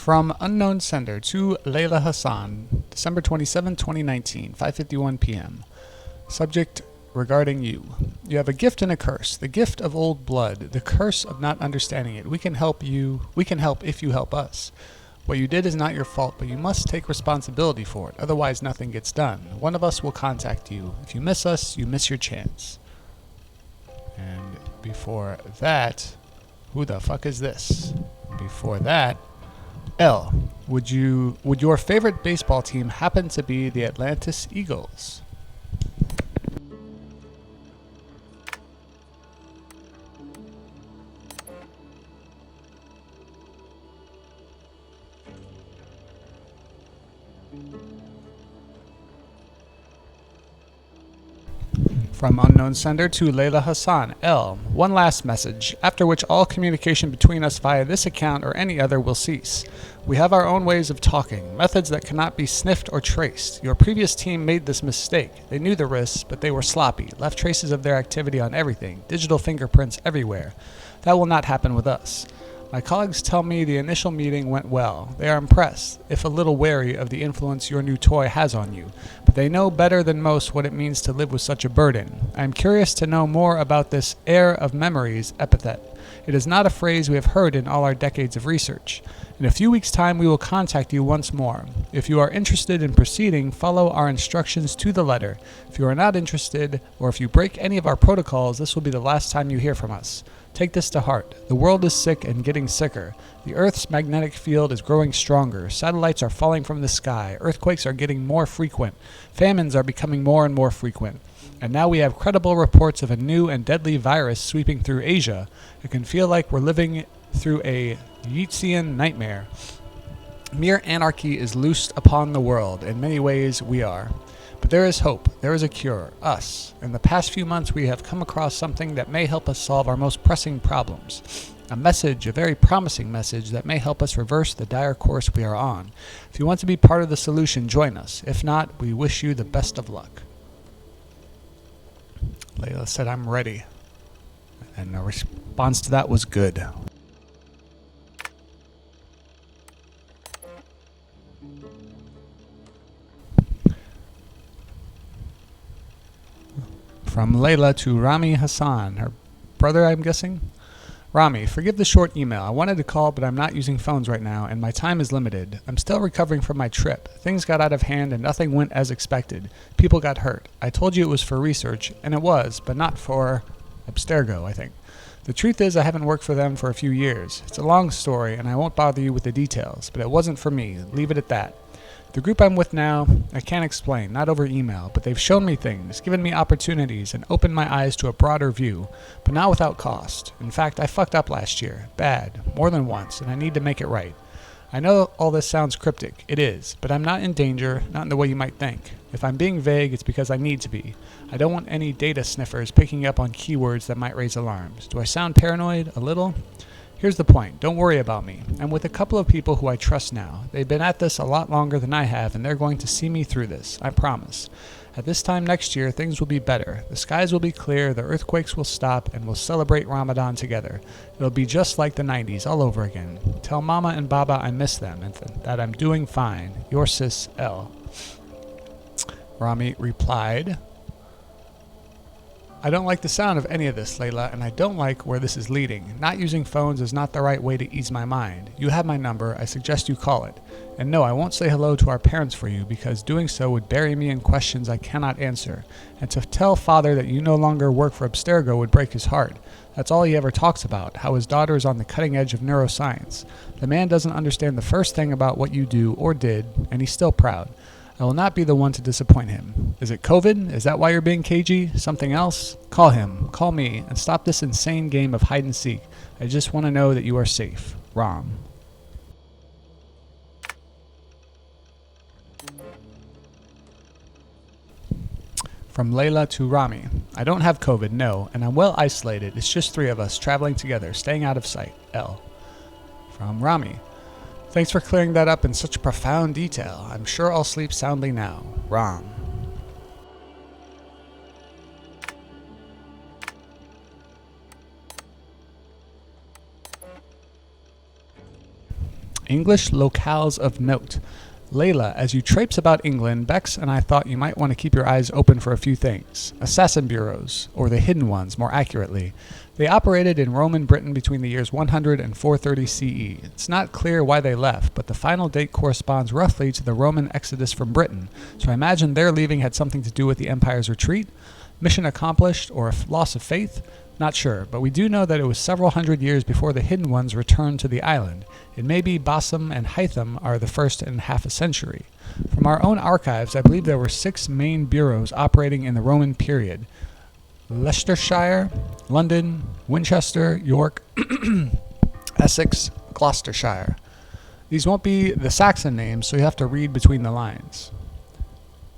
From unknown sender to Layla Hassan, December 27, 2019, 5:51 p.m. Subject regarding you. You have a gift and a curse. The gift of old blood, the curse of not understanding it. We can help if you help us. What you did is not your fault, but you must take responsibility for it. Otherwise, nothing gets done. One of us will contact you. If you miss us, you miss your chance. And before that, who the fuck is this? Before that, L. Would your favorite baseball team happen to be the Atlantis Eagles? From unknown sender to Layla Hassan, L. One last message, after which all communication between us via this account or any other will cease. We have our own ways of talking, methods that cannot be sniffed or traced. Your previous team made this mistake. They knew the risks, but they were sloppy, left traces of their activity on everything, digital fingerprints everywhere. That will not happen with us. My colleagues tell me the initial meeting went well. They are impressed, if a little wary of the influence your new toy has on you, but they know better than most what it means to live with such a burden. I am curious to know more about this heir of memories epithet. It is not a phrase we have heard in all our decades of research. In a few weeks' time, we will contact you once more. If you are interested in proceeding, follow our instructions to the letter. If you are not interested, or if you break any of our protocols, this will be the last time you hear from us. Take this to heart. The world is sick and getting sicker. The Earth's magnetic field is growing stronger. Satellites are falling from the sky. Earthquakes are getting more frequent. Famines are becoming more and more frequent. And now we have credible reports of a new and deadly virus sweeping through Asia. It can feel like we're living through a Yeatsian nightmare. Mere anarchy is loosed upon the world. In many ways, we are. But there is hope. There is a cure. Us. In the past few months, we have come across something that may help us solve our most pressing problems. A message, a very promising message that may help us reverse the dire course we are on. If you want to be part of the solution, join us. If not, we wish you the best of luck. Layla said, I'm ready. And the response to that was good. From Layla to Rami Hassan, her brother, I'm guessing. Rami, forgive the short email. I wanted to call, but I'm not using phones right now, and my time is limited. I'm still recovering from my trip. Things got out of hand, and nothing went as expected. People got hurt. I told you it was for research, and it was, but not for Abstergo, I think. The truth is I haven't worked for them for a few years. It's a long story, and I won't bother you with the details, but it wasn't for me. Leave it at that. The group I'm with now, I can't explain, not over email, but they've shown me things, given me opportunities, and opened my eyes to a broader view, but not without cost. In fact, I fucked up last year. Bad. More than once, and I need to make it right. I know all this sounds cryptic. It is, but I'm not in danger, not in the way you might think. If I'm being vague, it's because I need to be. I don't want any data sniffers picking up on keywords that might raise alarms. Do I sound paranoid? A little? Here's the point. Don't worry about me. I'm with a couple of people who I trust now. They've been at this a lot longer than I have, and they're going to see me through this. I promise. At this time next year, things will be better. The skies will be clear, the earthquakes will stop, and we'll celebrate Ramadan together. It'll be just like the 90s all over again. Tell Mama and Baba I miss them and that I'm doing fine. Your sis, L. Rami replied, I don't like the sound of any of this, Layla, and I don't like where this is leading. Not using phones is not the right way to ease my mind. You have my number. I suggest you call it. And no, I won't say hello to our parents for you, because doing so would bury me in questions I cannot answer. And to tell father that you no longer work for Abstergo would break his heart. That's all he ever talks about, how his daughter is on the cutting edge of neuroscience. The man doesn't understand the first thing about what you do or did, and he's still proud. I will not be the one to disappoint him. Is it COVID? Is that why you're being cagey? Something else? Call him. Call me. And stop this insane game of hide and seek. I just want to know that you are safe. Ram. From Layla to Rami. I don't have COVID, no, and I'm well isolated. It's just 3 of us traveling together, staying out of sight. L. From Rami. Thanks for clearing that up in such profound detail. I'm sure I'll sleep soundly now. Ram. English locales of note. Layla, as you traipse about England, Bex and I thought you might want to keep your eyes open for a few things. Assassin bureaus, or the hidden ones, more accurately. They operated in Roman Britain between the years 100 and 430 CE. It's not clear why they left, but the final date corresponds roughly to the Roman exodus from Britain, so I imagine their leaving had something to do with the empire's retreat. Mission accomplished, or a loss of faith? Not sure, but we do know that it was several hundred years before the hidden ones returned to the island. It may be Bassam and Hytham are the first in half a century. From our own archives, I believe there were 6 main bureaus operating in the Roman period. Leicestershire, London, Winchester, York, Essex, Gloucestershire. These won't be the Saxon names, so you have to read between the lines.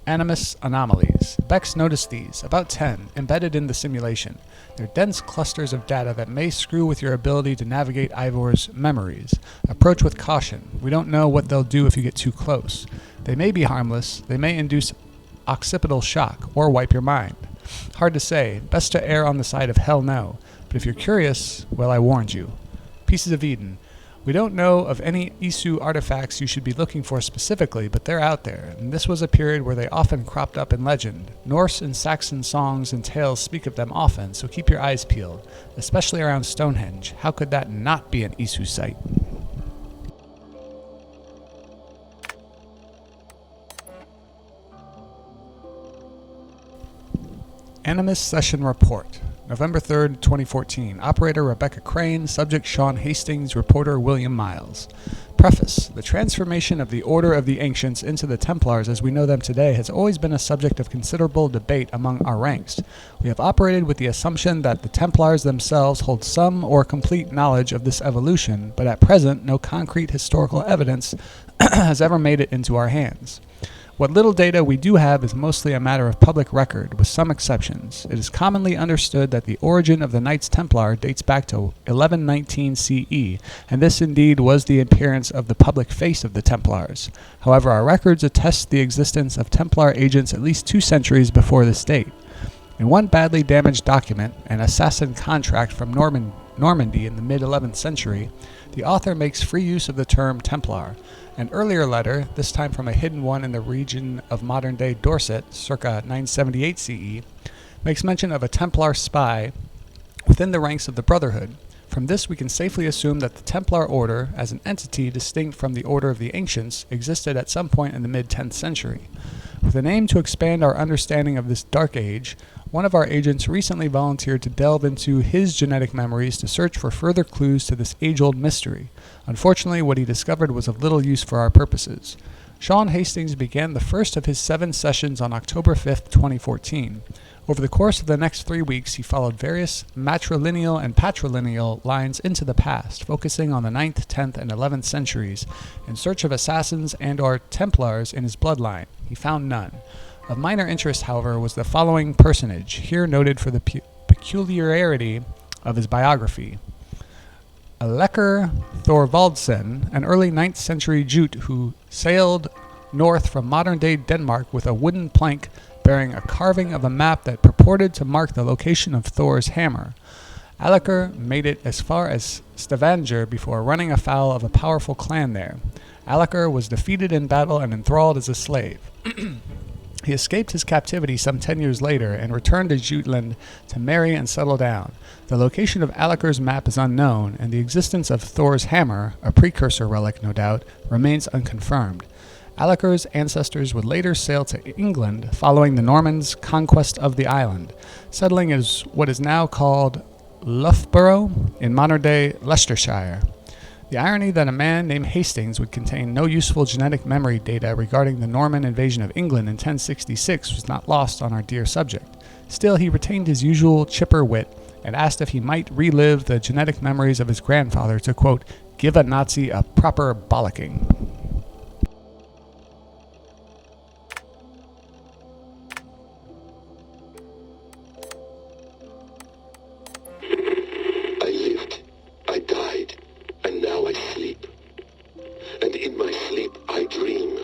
Animus anomalies. Bex noticed these, about 10, embedded in the simulation. They're dense clusters of data that may screw with your ability to navigate Ivor's memories. Approach with caution. We don't know what they'll do if you get too close. They may be harmless, they may induce occipital shock, or wipe your mind. Hard to say, best to err on the side of hell no. But if you're curious, well, I warned you. Pieces of Eden. We don't know of any Isu artifacts you should be looking for specifically, but they're out there, and this was a period where they often cropped up in legend. Norse and Saxon songs and tales speak of them often, so keep your eyes peeled, especially around Stonehenge. How could that not be an Isu site? Animus Session Report. November 3rd, 2014. Operator Rebecca Crane. Subject Sean Hastings. Reporter William Miles. Preface. The transformation of the Order of the Ancients into the Templars as we know them today has always been a subject of considerable debate among our ranks. We have operated with the assumption that the Templars themselves hold some or complete knowledge of this evolution, but at present no concrete historical evidence has ever made it into our hands. What little data we do have is mostly a matter of public record, with some exceptions. It is commonly understood that the origin of the Knights Templar dates back to 1119 CE, and this indeed was the appearance of the public face of the Templars. However, our records attest the existence of Templar agents at least 2 centuries before this date. In one badly damaged document, an assassin contract from Normandy in the mid-11th century, the author makes free use of the term Templar. An earlier letter, this time from a hidden one in the region of modern-day Dorset, circa 978 CE, makes mention of a Templar spy within the ranks of the Brotherhood. From this we can safely assume that the Templar Order, as an entity distinct from the Order of the Ancients, existed at some point in the mid-10th century. With an aim to expand our understanding of this dark age, one of our agents recently volunteered to delve into his genetic memories to search for further clues to this age-old mystery. Unfortunately, what he discovered was of little use for our purposes. Sean Hastings began the first of his 7 sessions on October 5th, 2014. Over the course of the next 3 weeks, he followed various matrilineal and patrilineal lines into the past, focusing on the 9th, 10th, and 11th centuries, in search of assassins and/or Templars in his bloodline. He found none. Of minor interest, however, was the following personage, here noted for the peculiarity of his biography. Aleker Thorvaldsen, an early 9th century Jute who sailed north from modern-day Denmark with a wooden plank bearing a carving of a map that purported to mark the location of Thor's hammer. Aleker made it as far as Stavanger before running afoul of a powerful clan there. Aleker was defeated in battle and enthralled as a slave. He escaped his captivity some 10 years later and returned to Jutland to marry and settle down. The location of Aleker's map is unknown, and the existence of Thor's hammer, a precursor relic no doubt, remains unconfirmed. Aleker's ancestors would later sail to England following the Normans' conquest of the island, settling as what is now called Loughborough in modern-day Leicestershire. The irony that a man named Hastings would contain no useful genetic memory data regarding the Norman invasion of England in 1066 was not lost on our dear subject. Still, he retained his usual chipper wit and asked if he might relive the genetic memories of his grandfather to, quote, give a Nazi a proper bollocking. I lived, I died, and now I sleep. And in my sleep I dream.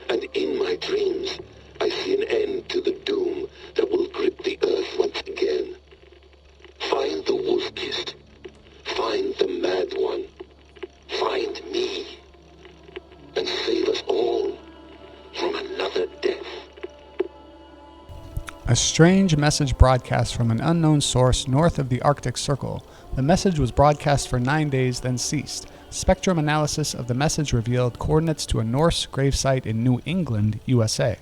And in my dreams I see an end to the doom that will grip the earth once again. Find the wolf-kissed. Find the mad one. Find me. A strange message broadcast from an unknown source north of the Arctic Circle. The message was broadcast for 9 days, then ceased. Spectrum analysis of the message revealed coordinates to a Norse gravesite in New England, USA.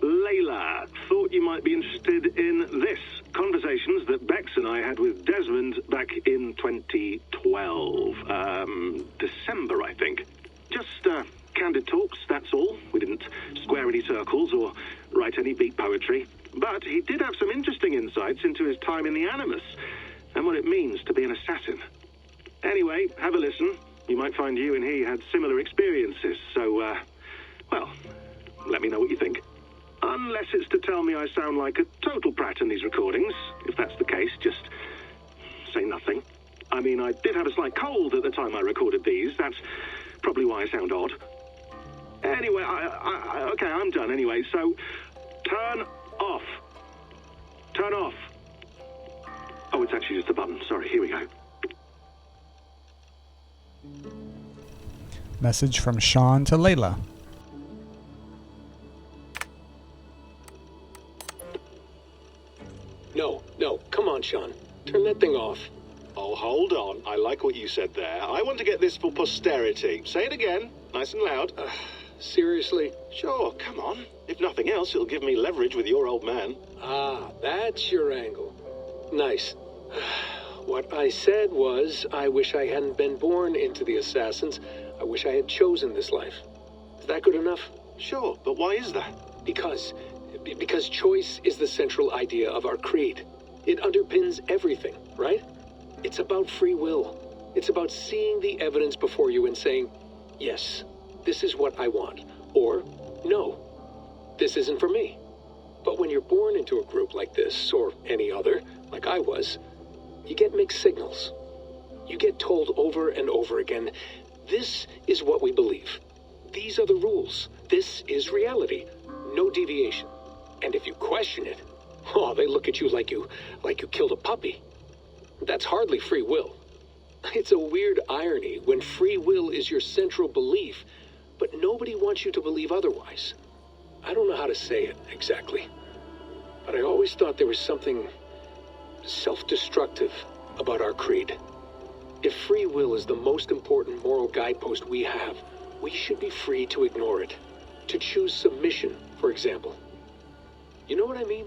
Layla, thought you might be interested in this. Conversations that Bex and I had with Desmond back in 2012. December, I think. Just candid talks, that's all. We didn't square any circles or write any beat poetry. But he did have some interesting insights into his time in the Animus and what it means to be an assassin. Anyway, have a listen. You might find you and he had similar experiences. So, well, let me know what you think. Unless it's to tell me I sound like a total prat in these recordings. If that's the case, just say nothing. I mean, I did have a slight cold at the time I recorded these. That's probably why I sound odd. Anyway, okay, I'm done anyway. So, turn off. Turn off. Oh, it's actually just a button. Sorry, here we go. Message from Sean to Layla. No, come on, Sean. Turn that thing off. Oh, hold on. I like what you said there. I want to get this for posterity. Say it again, nice and loud. Seriously? Sure, come on. If nothing else, it'll give me leverage with your old man. Ah, that's your angle. Nice. What I said was, I wish I hadn't been born into the Assassins. I wish I had chosen this life. Is that good enough? Sure, but why is that? Because choice is the central idea of our creed. It underpins everything, right? It's about free will. It's about seeing the evidence before you and saying, yes, this is what I want. Or, no, this isn't for me. But when you're born into a group like this, or any other, like I was, you get mixed signals. You get told over and over again, this is what we believe. These are the rules. This is reality. No deviation. And if you question it, oh, they look at you like you killed a puppy. That's hardly free will. It's a weird irony when free will is your central belief, but nobody wants you to believe otherwise. I don't know how to say it exactly, but I always thought there was something self-destructive about our creed. If free will is the most important moral guidepost we have, we should be free to ignore it. To choose submission, for example. You know what I mean?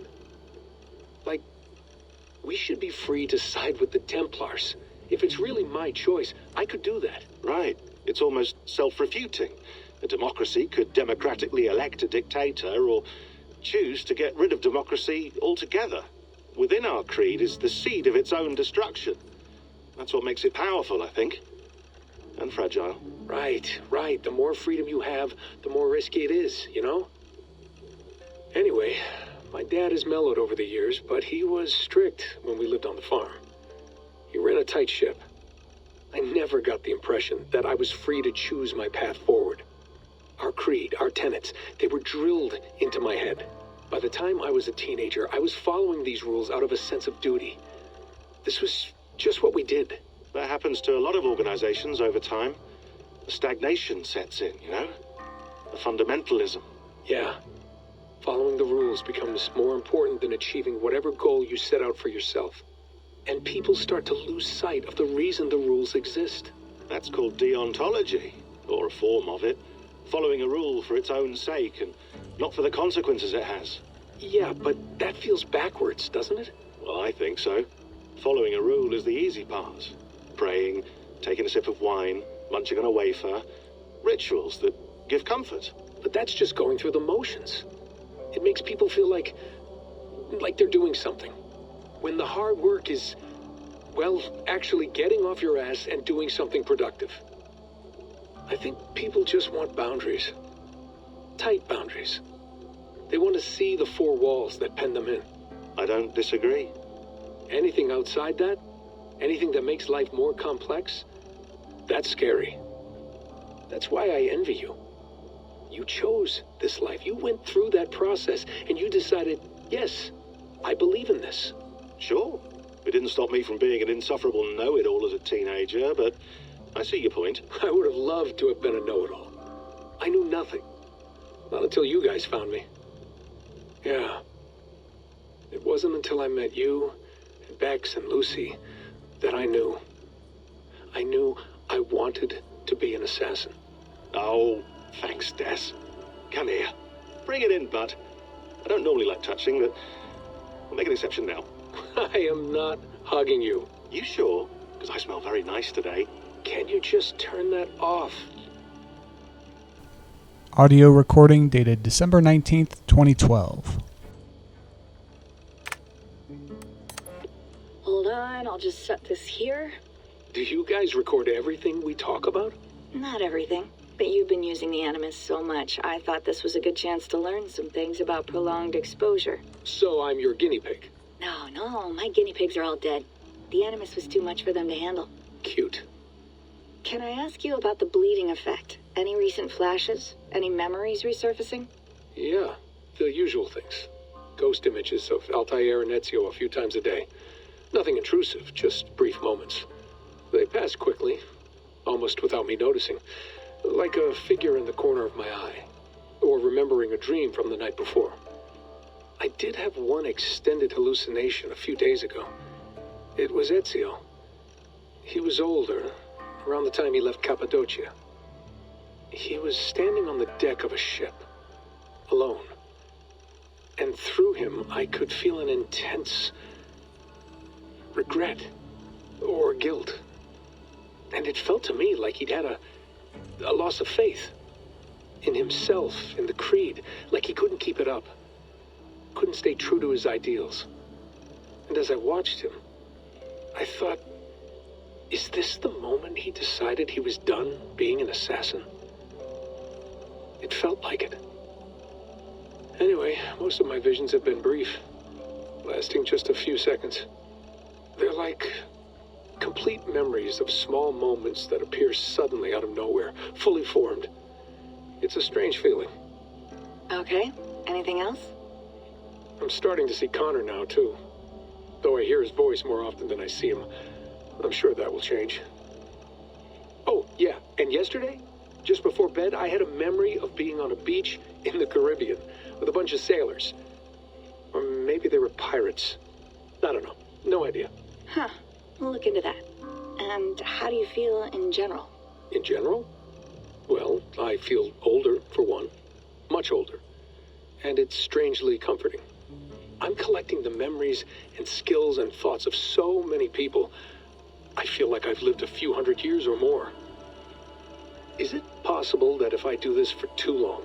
Like, we should be free to side with the Templars. If it's really my choice, I could do that. Right. It's almost self-refuting. A democracy could democratically elect a dictator or choose to get rid of democracy altogether. Within our creed is the seed of its own destruction. That's what makes it powerful, I think. And fragile. Right. The more freedom you have, the more risky it is, you know? Anyway, my dad has mellowed over the years, but he was strict when we lived on the farm. He ran a tight ship. I never got the impression that I was free to choose my path forward. Our creed, our tenets, they were drilled into my head. By the time I was a teenager, I was following these rules out of a sense of duty. This was just what we did. That happens to a lot of organizations over time. A stagnation sets in, you know? A fundamentalism. Yeah. Following the rules becomes more important than achieving whatever goal you set out for yourself. And people start to lose sight of the reason the rules exist. That's called deontology, or a form of it. Following a rule for its own sake and not for the consequences it has. Yeah, but that feels backwards, doesn't it? Well, I think so. Following a rule is the easy part. Praying, taking a sip of wine, munching on a wafer. Rituals that give comfort. But that's just going through the motions. It makes people feel like they're doing something. When the hard work is, well, actually getting off your ass and doing something productive. I think people just want boundaries. Tight boundaries. They want to see the four walls that pen them in. I don't disagree. Anything outside that, anything that makes life more complex, that's scary. That's why I envy you. You chose this life. You went through that process and you decided, yes, I believe in this. Sure. It didn't stop me from being an insufferable know-it-all as a teenager, but I see your point. I would have loved to have been a know-it-all. I knew nothing. Not until you guys found me. Yeah. It wasn't until I met you, and Bex and Lucy, that I knew. I knew I wanted to be an assassin. Oh, thanks, Des. Come here. Bring it in, bud. I don't normally like touching, but I'll make an exception now. I am not hugging you. You sure? Because I smell very nice today. Can't you just turn that off? Audio recording dated December 19th, 2012. Hold on, I'll just set this here. Do you guys record everything we talk about? Not everything, but you've been using the Animus so much, I thought this was a good chance to learn some things about prolonged exposure. So I'm your guinea pig. No, my guinea pigs are all dead. The Animus was too much for them to handle. Cute. Can I ask you about the bleeding effect? Any recent flashes? Any memories resurfacing? Yeah, the usual things. Ghost images of Altair and Ezio a few times a day. Nothing intrusive, just brief moments. They pass quickly, almost without me noticing. Like a figure in the corner of my eye. Or remembering a dream from the night before. I did have one extended hallucination a few days ago. It was Ezio. He was older, around the time he left Cappadocia. He was standing on the deck of a ship, alone. And through him, I could feel an intense regret or guilt. And it felt to me like he'd had a loss of faith in himself, in the creed, like he couldn't keep it up, couldn't stay true to his ideals. And as I watched him, I thought, is this the moment he decided he was done being an assassin? It felt like it. Anyway, most of my visions have been brief, lasting just a few seconds. They're like complete memories of small moments that appear suddenly out of nowhere, fully formed. It's a strange feeling. Okay, anything else? I'm starting to see Connor now, too. Though I hear his voice more often than I see him. I'm sure that will change. Oh, yeah, and yesterday, just before bed, I had a memory of being on a beach in the Caribbean with a bunch of sailors. Or maybe they were pirates. I don't know. No idea. Huh, we'll look into that. And how do you feel in general? In general? Well, I feel older, for one. Much older. And it's strangely comforting. I'm collecting the memories and skills and thoughts of so many people. I feel like I've lived a few hundred years or more. Is it possible that if I do this for too long,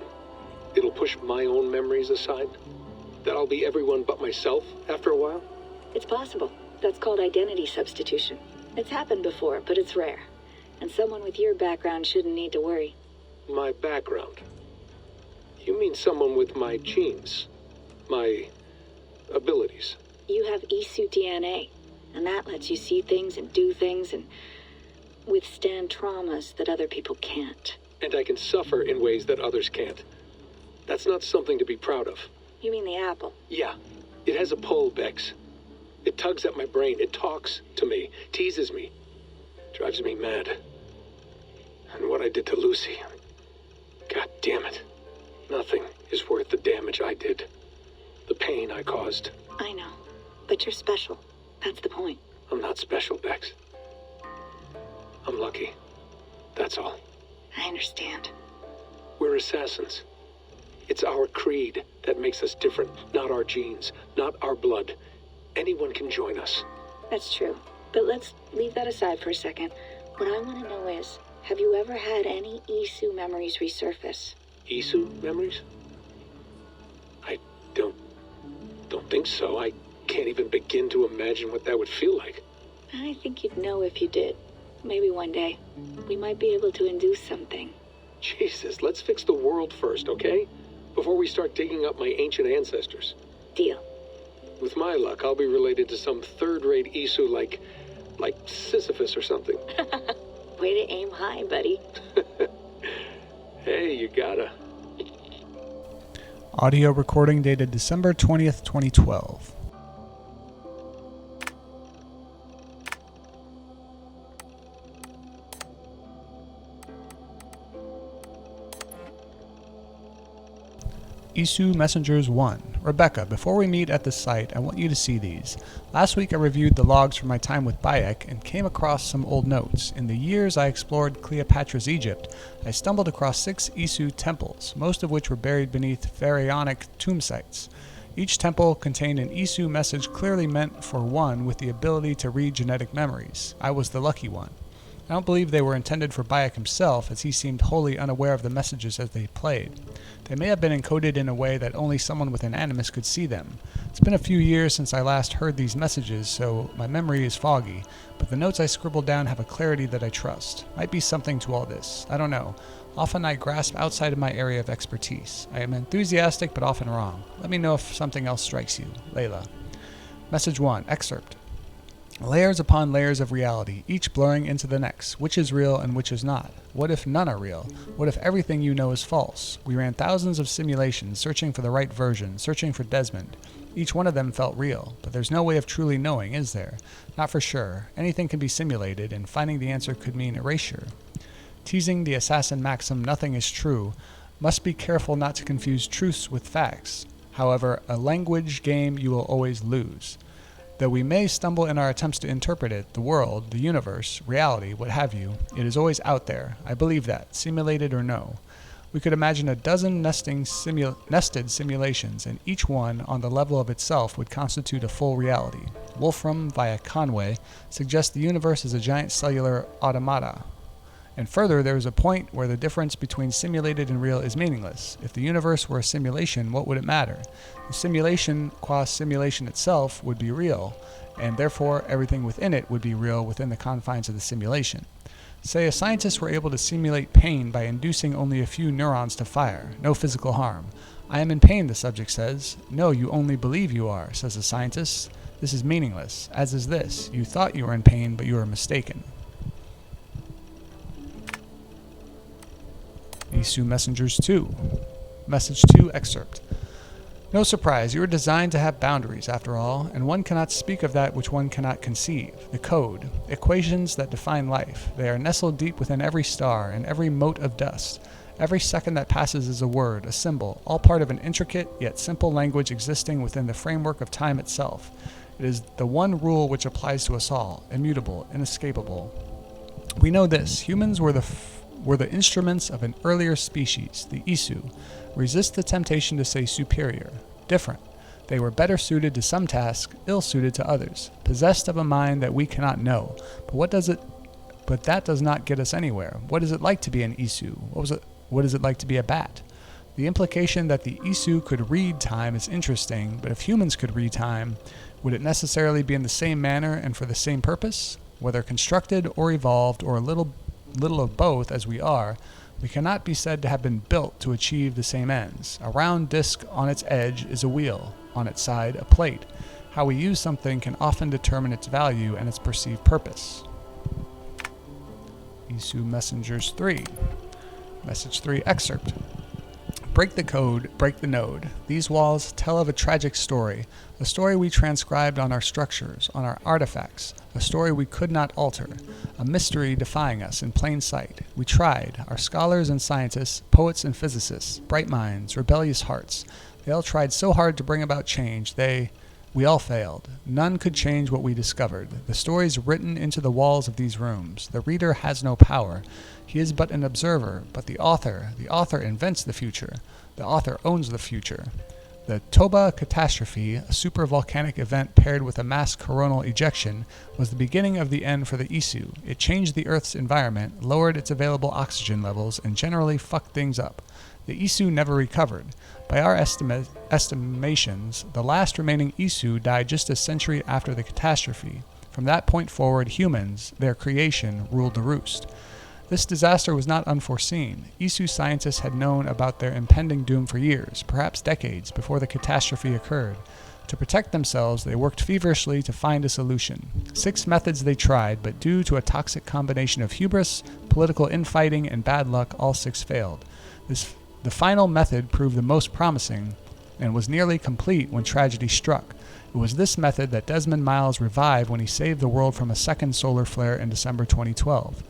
it'll push my own memories aside? That I'll be everyone but myself after a while? It's possible. That's called identity substitution. It's happened before, but it's rare. And someone with your background shouldn't need to worry. My background? You mean someone with my genes? My abilities? You have Isu DNA, and that lets you see things and do things and withstand traumas that other people can't. And I can suffer in ways that others can't. That's not something to be proud of. You mean the apple? Yeah. It has a pull, Bex. It tugs at my brain. It talks to me. Teases me. Drives me mad. And what I did to Lucy. God damn it. Nothing is worth the damage I did. The pain I caused. I know. But you're special. That's the point. I'm not special, Bex. I'm lucky. That's all. I understand. We're assassins. It's our creed that makes us different, not our genes, not our blood. Anyone can join us. That's true. But let's leave that aside for a second. What I want to know is, have you ever had any Isu memories resurface? Isu memories? I don't think so. I can't even begin to imagine what that would feel like. I think you'd know if you did. Maybe one day, we might be able to induce something. Jesus, let's fix the world first, okay? Before we start digging up my ancient ancestors. Deal. With my luck, I'll be related to some third-rate Isu like Sisyphus or something. Way to aim high, buddy. Hey, you gotta. Audio recording dated December 20th, 2012. Isu Messengers 1. Rebecca, before we meet at the site, I want you to see these. Last week I reviewed the logs from my time with Bayek and came across some old notes. In the years I explored Cleopatra's Egypt, I stumbled across 6 Isu temples, most of which were buried beneath pharaonic tomb sites. Each temple contained an Isu message clearly meant for one with the ability to read genetic memories. I was the lucky one. I don't believe they were intended for Bayek himself, as he seemed wholly unaware of the messages as they played. They may have been encoded in a way that only someone with an animus could see them. It's been a few years since I last heard these messages, so my memory is foggy, but the notes I scribbled down have a clarity that I trust. Might be something to all this. I don't know. Often I grasp outside of my area of expertise. I am enthusiastic, but often wrong. Let me know if something else strikes you. Layla. Message 1. Excerpt. Layers upon layers of reality, each blurring into the next. Which is real and which is not? What if none are real? What if everything you know is false? We ran thousands of simulations, searching for the right version, searching for Desmond. Each one of them felt real, but there's no way of truly knowing, is there? Not for sure. Anything can be simulated, and finding the answer could mean erasure. Teasing the assassin maxim, nothing is true, must be careful not to confuse truths with facts. However, a language game you will always lose. Though we may stumble in our attempts to interpret it, the world, the universe, reality, what have you, it is always out there. I believe that, simulated or no. We could imagine a dozen nested simulations, and each one, on the level of itself, would constitute a full reality. Wolfram, via Conway, suggests the universe is a giant cellular automata. And further, there is a point where the difference between simulated and real is meaningless. If the universe were a simulation, what would it matter? The simulation, qua simulation itself, would be real, and therefore everything within it would be real within the confines of the simulation. Say a scientist were able to simulate pain by inducing only a few neurons to fire, no physical harm. I am in pain, the subject says. No, you only believe you are, says the scientist. This is meaningless, as is this. You thought you were in pain, but you were mistaken. Isu Messengers 2. Message 2 excerpt. No surprise, you are designed to have boundaries, after all, and one cannot speak of that which one cannot conceive. The code, equations that define life. They are nestled deep within every star and every mote of dust. Every second that passes is a word, a symbol, all part of an intricate yet simple language existing within the framework of time itself. It is the one rule which applies to us all, immutable, inescapable. We know this. Humans were the instruments of an earlier species, the Isu. Resist the temptation to say superior, different. They were better suited to some tasks, ill-suited to others, possessed of a mind that we cannot know. But that does not get us anywhere. What is it like to be an Isu? What is it like to be a bat? The implication that the Isu could read time is interesting, but if humans could read time, would it necessarily be in the same manner and for the same purpose? Whether constructed or evolved or a little of both as we are, we cannot be said to have been built to achieve the same ends. A round disc on its edge is a wheel, on its side a plate. How we use something can often determine its value and its perceived purpose. Isu Messengers 3. Message 3 excerpt. Break the code, break the node. These walls tell of a tragic story, a story we transcribed on our structures, on our artifacts, a story we could not alter, a mystery defying us in plain sight. We tried, our scholars and scientists, poets and physicists, bright minds, rebellious hearts. They all tried so hard to bring about change, we all failed. None could change what we discovered. The stories written into the walls of these rooms. The reader has no power. He is but an observer, but the author invents the future. The author owns the future. The Toba catastrophe, a supervolcanic event paired with a mass coronal ejection, was the beginning of the end for the Isu. It changed the Earth's environment, lowered its available oxygen levels, and generally fucked things up. The Isu never recovered. By our estimations, the last remaining Isu died just a century after the catastrophe. From that point forward, humans, their creation, ruled the roost. This disaster was not unforeseen. Isu scientists had known about their impending doom for years, perhaps decades, before the catastrophe occurred. To protect themselves, they worked feverishly to find a solution. 6 methods they tried, but due to a toxic combination of hubris, political infighting, and bad luck, all 6 failed. The final method proved the most promising and was nearly complete when tragedy struck. It was this method that Desmond Miles revived when he saved the world from a second solar flare in December 2012.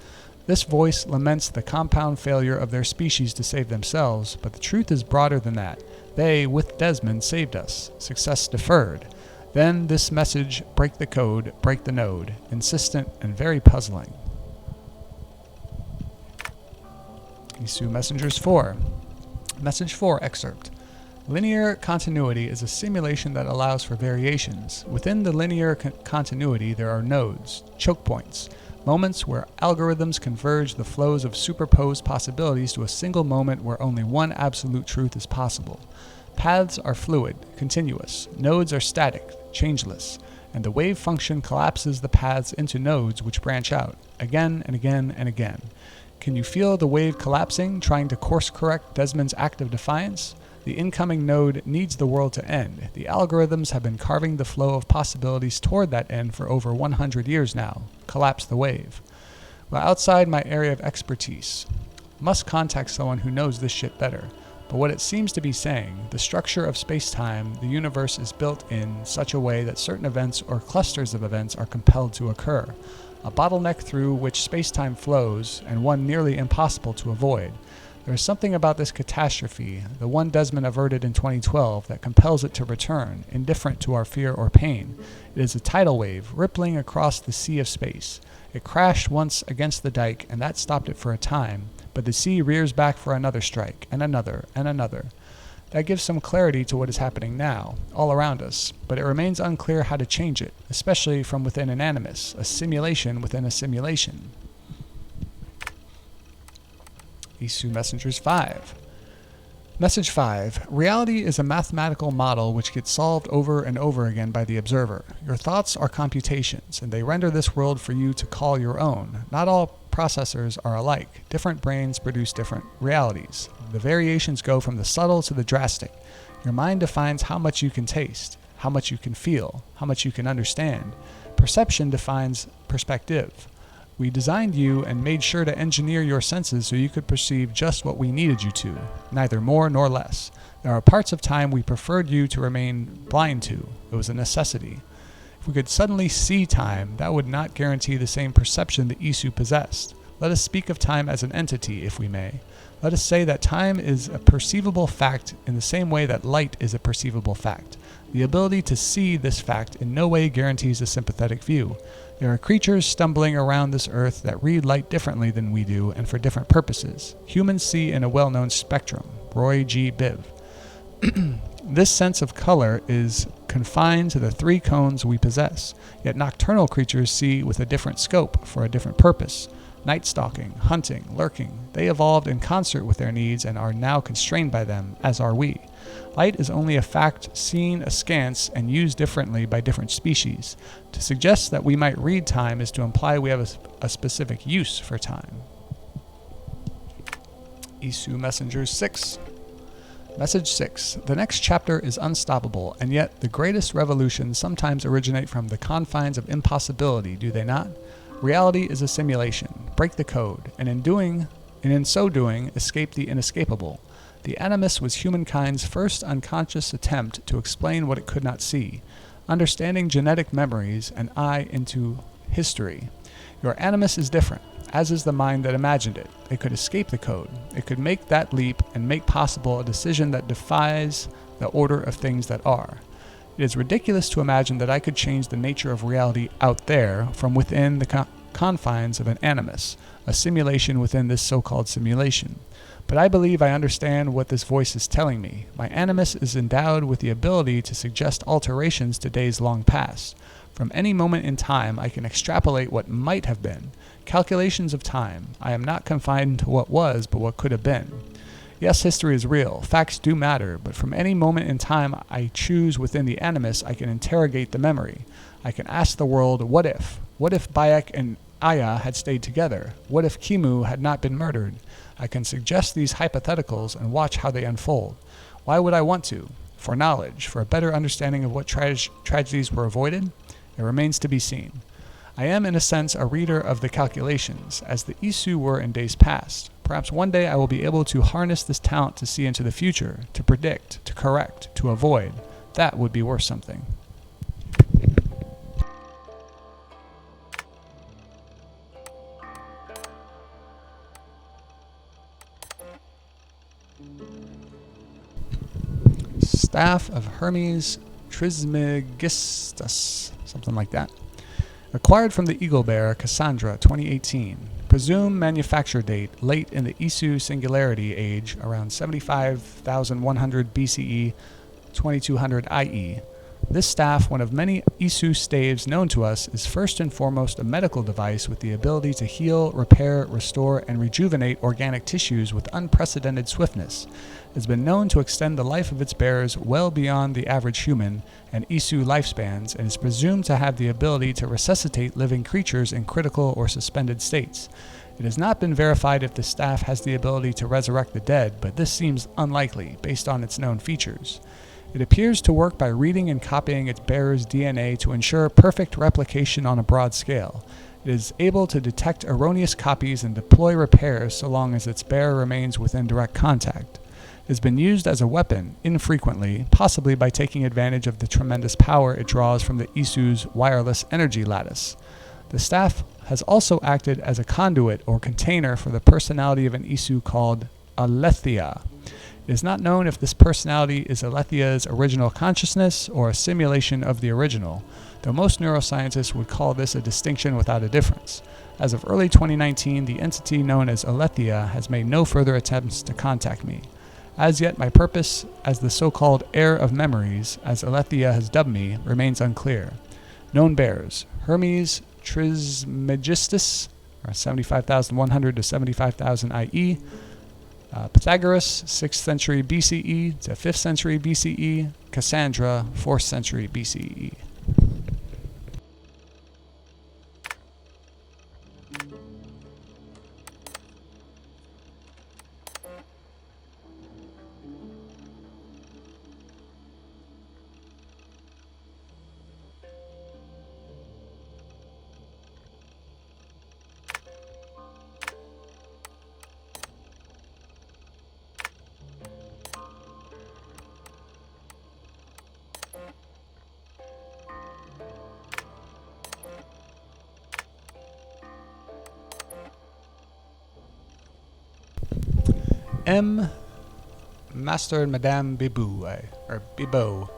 This voice laments the compound failure of their species to save themselves, but the truth is broader than that. They, with Desmond, saved us. Success deferred. Then this message, break the code, break the node, insistent and very puzzling. Isu Messengers 4. Message 4 excerpt. Linear continuity is a simulation that allows for variations. Within the linear continuity, there are nodes, choke points, moments where algorithms converge the flows of superposed possibilities to a single moment where only one absolute truth is possible. Paths are fluid, continuous. Nodes are static, changeless. And the wave function collapses the paths into nodes which branch out, again and again and again. Can you feel the wave collapsing, trying to course-correct Desmond's act of defiance? The incoming node needs the world to end. The algorithms have been carving the flow of possibilities toward that end for over 100 years now. Collapse the wave. Well, outside my area of expertise. Must contact someone who knows this shit better. But what it seems to be saying, the structure of space-time, the universe is built in such a way that certain events or clusters of events are compelled to occur. A bottleneck through which space-time flows, and one nearly impossible to avoid. There is something about this catastrophe, the one Desmond averted in 2012, that compels it to return, indifferent to our fear or pain. It is a tidal wave, rippling across the sea of space. It crashed once against the dike, and that stopped it for a time, but the sea rears back for another strike, and another, and another. That gives some clarity to what is happening now, all around us, but it remains unclear how to change it, especially from within an animus, a simulation within a simulation. Isu Messengers 5. Message 5. Reality is a mathematical model which gets solved over and over again by the observer. Your thoughts are computations, and they render this world for you to call your own. Not all processors are alike. Different brains produce different realities. The variations go from the subtle to the drastic. Your mind defines how much you can taste, how much you can feel, how much you can understand. Perception defines perspective. We designed you and made sure to engineer your senses so you could perceive just what we needed you to, neither more nor less. There are parts of time we preferred you to remain blind to. It was a necessity. If we could suddenly see time, that would not guarantee the same perception that Isu possessed. Let us speak of time as an entity, if we may. Let us say that time is a perceivable fact in the same way that light is a perceivable fact. The ability to see this fact in no way guarantees a sympathetic view. There are creatures stumbling around this earth that read light differently than we do and for different purposes. Humans see in a well-known spectrum. Roy G. Biv. This sense of color is confined to the 3 cones we possess, yet nocturnal creatures see with a different scope for a different purpose. Night stalking, hunting, lurking, they evolved in concert with their needs and are now constrained by them, as are we. Light is only a fact seen askance and used differently by different species. To suggest that we might read time is to imply we have a specific use for time. Isu Messengers 6. Message 6. The next chapter is unstoppable, and yet the greatest revolutions sometimes originate from the confines of impossibility, do they not? Reality is a simulation. Break the code, and in so doing, escape the inescapable. The animus was humankind's first unconscious attempt to explain what it could not see, understanding genetic memories and eye into history. Your animus is different, as is the mind that imagined it. It could escape the code. It could make that leap and make possible a decision that defies the order of things that are. It is ridiculous to imagine that I could change the nature of reality out there from within the confines of an animus, a simulation within this so-called simulation. But I believe I understand what this voice is telling me. My animus is endowed with the ability to suggest alterations to days long past. From any moment in time, I can extrapolate what might have been. Calculations of time. I am not confined to what was, but what could have been. Yes, history is real. Facts do matter, but from any moment in time I choose within the animus, I can interrogate the memory. I can ask the world, what if? What if Bayek and Aya had stayed together? What if Kimu had not been murdered? I can suggest these hypotheticals and watch how they unfold. Why would I want to? For knowledge, for a better understanding of what tragedies were avoided? It remains to be seen. I am, in a sense, a reader of the calculations, as the Isu were in days past. Perhaps one day I will be able to harness this talent to see into the future, to predict, to correct, to avoid. That would be worth something. Staff of Hermes Trismegistus, something like that. Acquired from the eagle bear Cassandra, 2018. Presumed manufacture date late in the Isu Singularity Age, around 75,100 BCE, 2200 IE. This staff, one of many Isu staves known to us, is first and foremost a medical device with the ability to heal, repair, restore, and rejuvenate organic tissues with unprecedented swiftness. It has been known to extend the life of its bearers well beyond the average human and Isu lifespans, and is presumed to have the ability to resuscitate living creatures in critical or suspended states. It has not been verified if the staff has the ability to resurrect the dead, but this seems unlikely based on its known features. It appears to work by reading and copying its bearer's DNA to ensure perfect replication on a broad scale. It is able to detect erroneous copies and deploy repairs so long as its bearer remains within direct contact. It has been used as a weapon, infrequently, possibly by taking advantage of the tremendous power it draws from the Isu's wireless energy lattice. The staff has also acted as a conduit or container for the personality of an Isu called Alethea. It is not known if this personality is Alethea's original consciousness or a simulation of the original, though most neuroscientists would call this a distinction without a difference. As of early 2019, the entity known as Alethea has made no further attempts to contact me. As yet, my purpose as the so-called heir of memories, as Alethea has dubbed me, remains unclear. Known bears: Hermes Trismegistus, or 75,100 to 75,000 IE, Pythagoras, 6th century BCE to 5th century BCE, Cassandra, 4th century BCE. M. Master and Madame Bibou, or Bibot.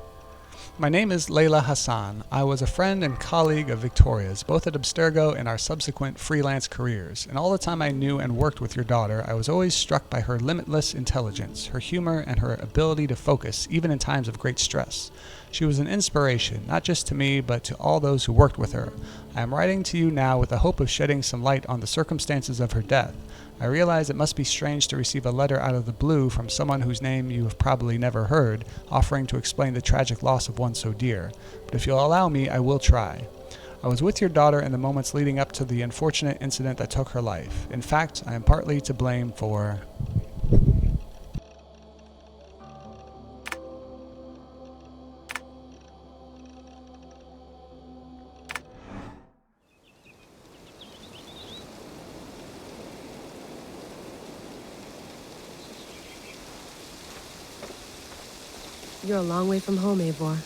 My name is Layla Hassan. I was a friend and colleague of Victoria's, both at Abstergo and our subsequent freelance careers. And all the time I knew and worked with your daughter, I was always struck by her limitless intelligence, her humor, and her ability to focus, even in times of great stress. She was an inspiration, not just to me, but to all those who worked with her. I am writing to you now with the hope of shedding some light on the circumstances of her death. I realize it must be strange to receive a letter out of the blue from someone whose name you have probably never heard, offering to explain the tragic loss of one so dear. But if you'll allow me, I will try. I was with your daughter in the moments leading up to the unfortunate incident that took her life. In fact, I am partly to blame for... You're a long way from home, Eivor.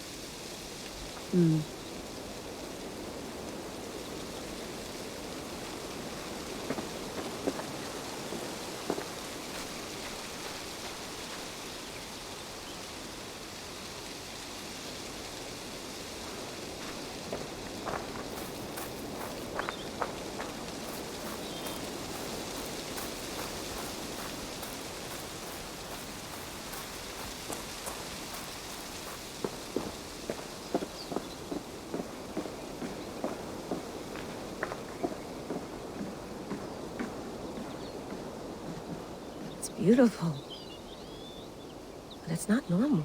It's beautiful. But it's not normal.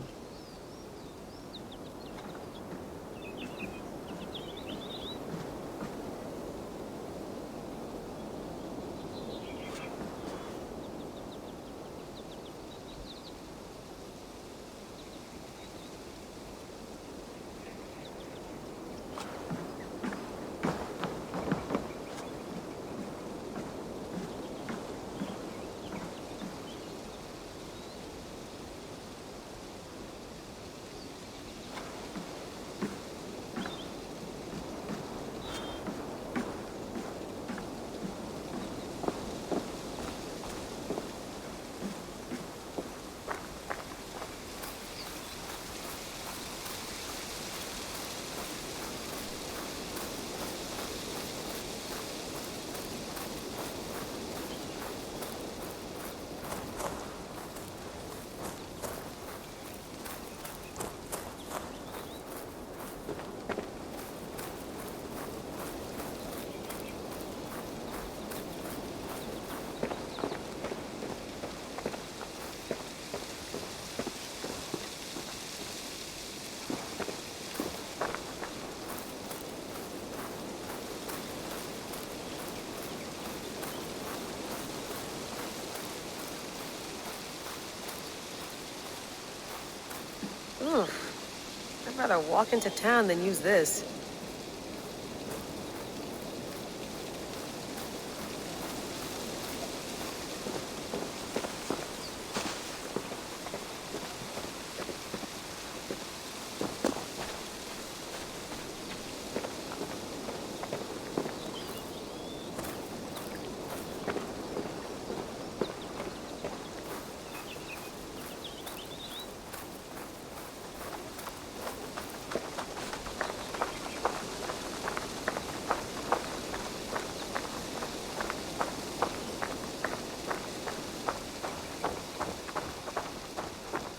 Oof. I'd rather walk into town than use this.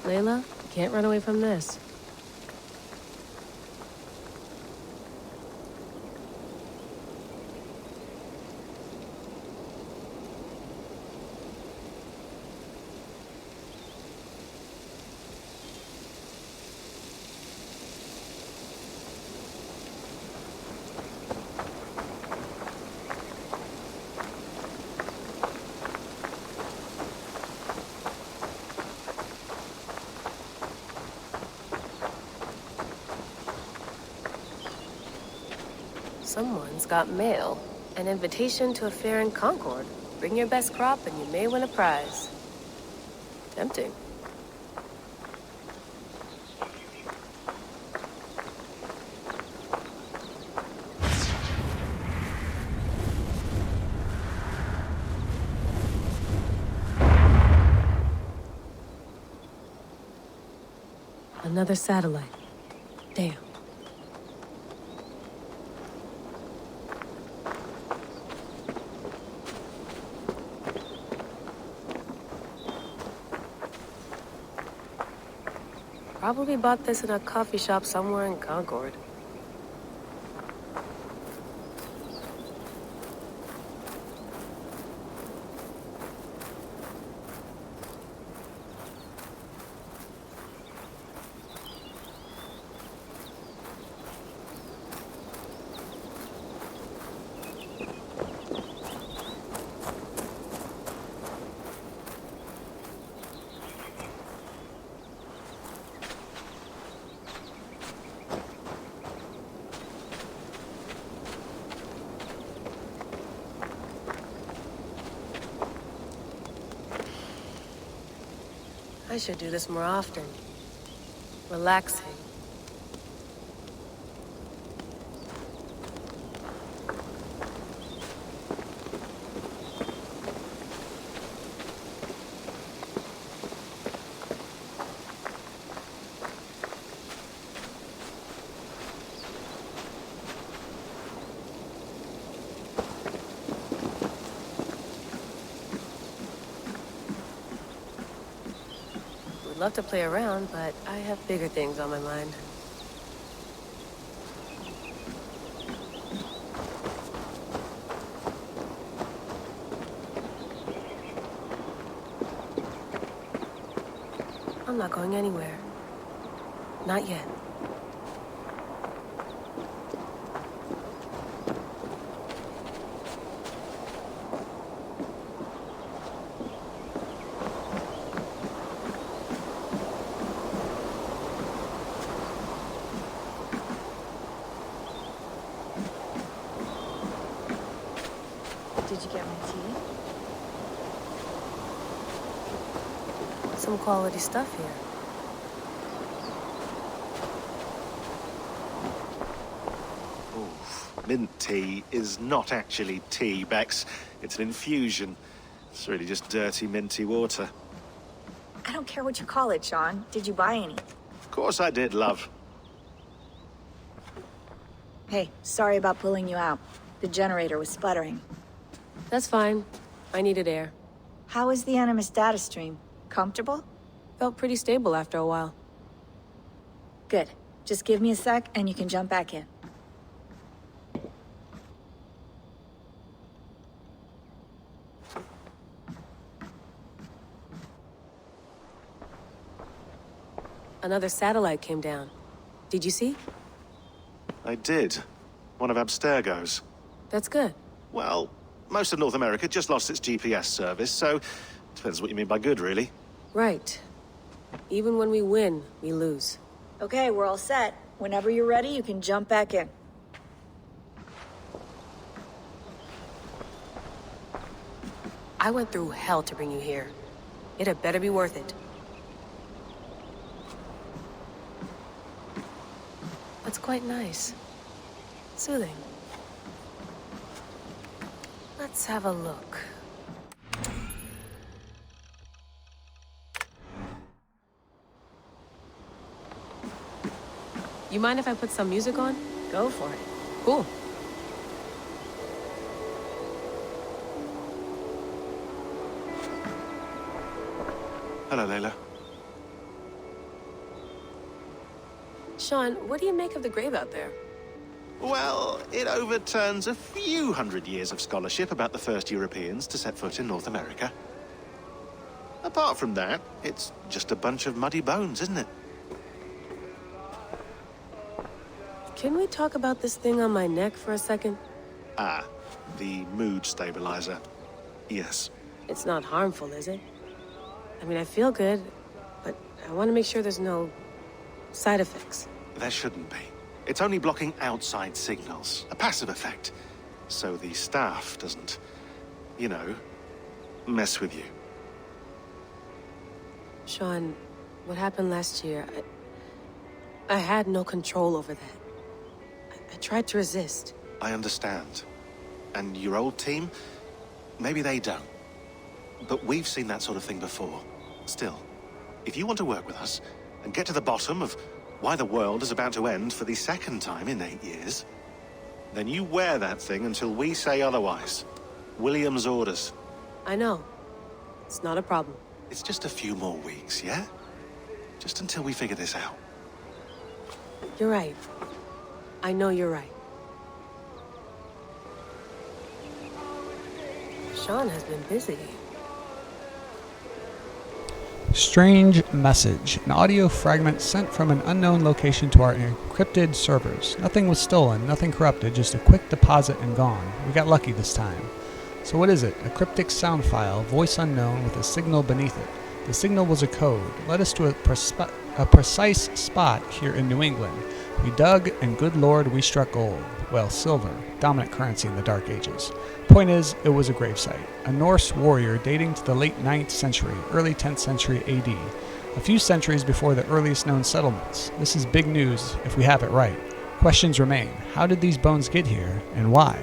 Layla, you can't run away from this. Someone's got mail. An invitation to a fair in Concord. Bring your best crop and you may win a prize. Tempting. Another satellite. Damn. Probably bought this in a coffee shop somewhere in Concord. I should do this more often. Relaxing. Would love to play around, but I have bigger things on my mind. I'm not going anywhere. Not yet. Did you get my tea? Some quality stuff here. Mint tea is not actually tea, Bex. It's an infusion. It's really just dirty, minty water. I don't care what you call it, Sean. Did you buy any? Of course I did, love. Hey, sorry about pulling you out. The generator was sputtering. That's fine. I needed air. How is the Animus data stream? Comfortable? Felt pretty stable after a while. Good. Just give me a sec and you can jump back in. Another satellite came down. Did you see? I did. One of Abstergo's. That's good. Well, most of North America just lost its GPS service, so depends what you mean by good, really. Right. Even when we win, we lose. Okay, we're all set. Whenever you're ready, you can jump back in. I went through hell to bring you here. It had better be worth it. That's quite nice. Soothing. Let's have a look. You mind if I put some music on? Go for it. Cool. Hello, Layla. Sean, what do you make of the grave out there? Well, it overturns a few hundred years of scholarship about the first Europeans to set foot in North America. Apart from that, it's just a bunch of muddy bones, isn't it? Can we talk about this thing on my neck for a second? Ah, the mood stabilizer. Yes. It's not harmful, is it? I mean, I feel good, but I want to make sure there's no side effects. There shouldn't be. It's only blocking outside signals, a passive effect. So the staff doesn't, you know, mess with you. Sean, what happened last year, I had no control over that. I tried to resist. I understand. And your old team, maybe they don't. But we've seen that sort of thing before. Still, if you want to work with us and get to the bottom of why the world is about to end for the second time in 8 years, then you wear that thing until we say otherwise. William's orders. I know. It's not a problem. It's just a few more weeks, yeah? Just until we figure this out. You're right. I know you're right. Sean has been busy. Strange message. An audio fragment sent from an unknown location to our encrypted servers. Nothing was stolen, nothing corrupted, just a quick deposit and gone. We got lucky this time. So what is it? A cryptic sound file, voice unknown, with a signal beneath it. The signal was a code. Led us to a precise spot here in New England. We dug, and good lord, we struck gold. Well, silver, dominant currency in the Dark Ages. Point is, it was a gravesite. A Norse warrior dating to the late 9th century, early 10th century AD. A few centuries before the earliest known settlements. This is big news if we have it right. Questions remain. How did these bones get here, and why?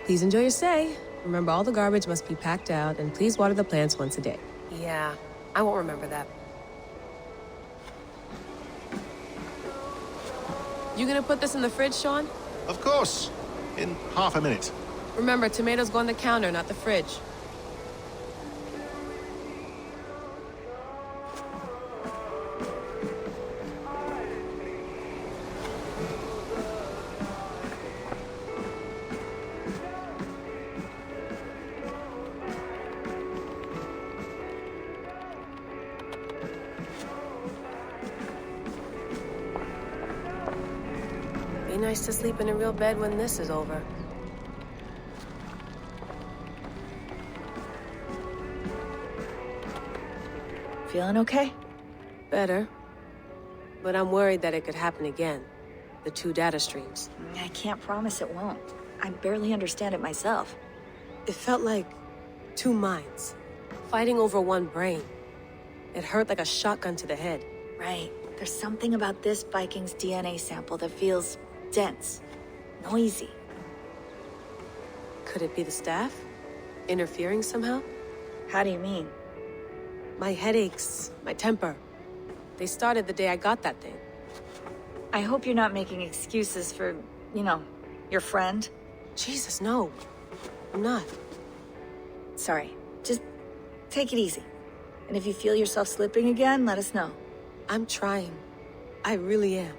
Please enjoy your stay. Remember, all the garbage must be packed out, and please water the plants once a day. Yeah, I won't remember that. You gonna put this in the fridge, Sean? Of course. In half a minute. Remember, tomatoes go on the counter, not the fridge. Be nice to sleep in a real bed when this is over. Feeling okay? Better. But I'm worried that it could happen again. The two data streams. I can't promise it won't. I barely understand it myself. It felt like two minds, fighting over one brain. It hurt like a shotgun to the head. Right. There's something about this Viking's DNA sample that feels dense, noisy. Could it be the staff? Interfering somehow? How do you mean? My headaches, my temper. They started the day I got that thing. I hope you're not making excuses for, your friend. Jesus, no. I'm not. Sorry. Just take it easy. And if you feel yourself slipping again, let us know. I'm trying. I really am.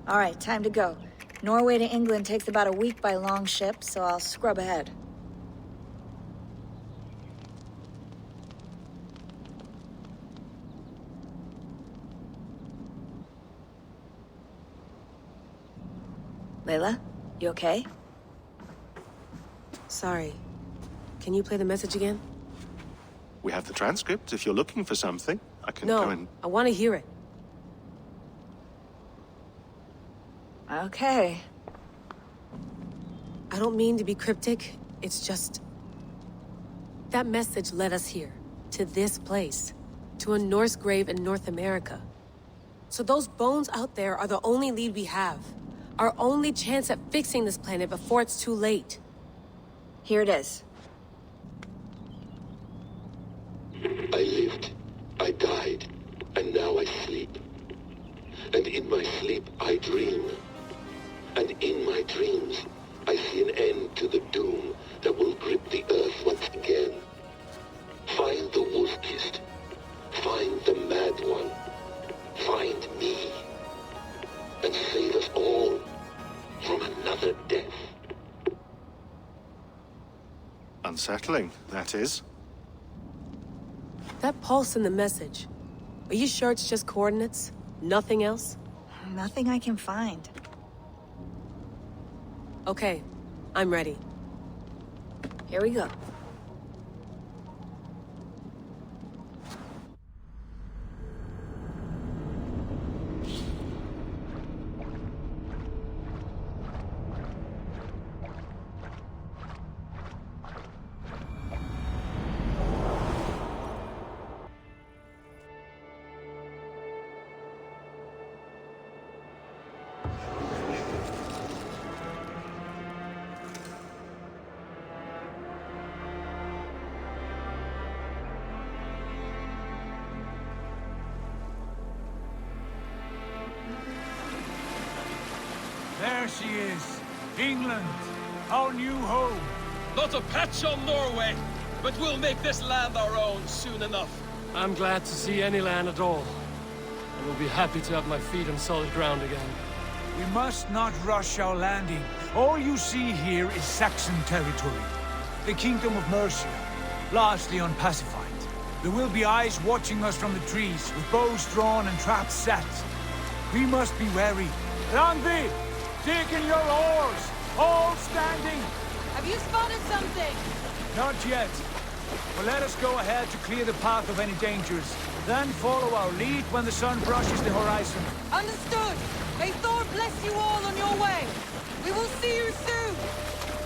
All right, time to go. Norway to England takes about a week by long ship, so I'll scrub ahead. Layla, you okay? Sorry. Can you play the message again? We have the transcript. If you're looking for something, I can No, go and... I want to hear it. Okay. I don't mean to be cryptic. It's just... that message led us here. To this place. To a Norse grave in North America. So those bones out there are the only lead we have. Our only chance at fixing this planet before it's too late. Here it is. I lived, I died, and now I sleep. And in my sleep I dream. And in my dreams I see an end to the doom that will grip the earth once again. Find the wolf-kissed. Find the mad one. Find me. And save us all from another death. Unsettling, that is. That pulse in the message. Are you sure it's just coordinates? Nothing else? Nothing I can find. Okay, I'm ready. Here we go. There she is. England, our new home. Not a patch on Norway, but we'll make this land our own soon enough. I'm glad to see any land at all. I will be happy to have my feet on solid ground again. We must not rush our landing. All you see here is Saxon territory. The Kingdom of Mercia, largely unpacified. There will be eyes watching us from the trees, with bows drawn and traps set. We must be wary. Randvi, dig in your oars! All standing! Have you spotted something? Not yet. But let us go ahead to clear the path of any dangers. Then follow our lead when the sun brushes the horizon. Understood. May Thor bless you all on your way. We will see you soon.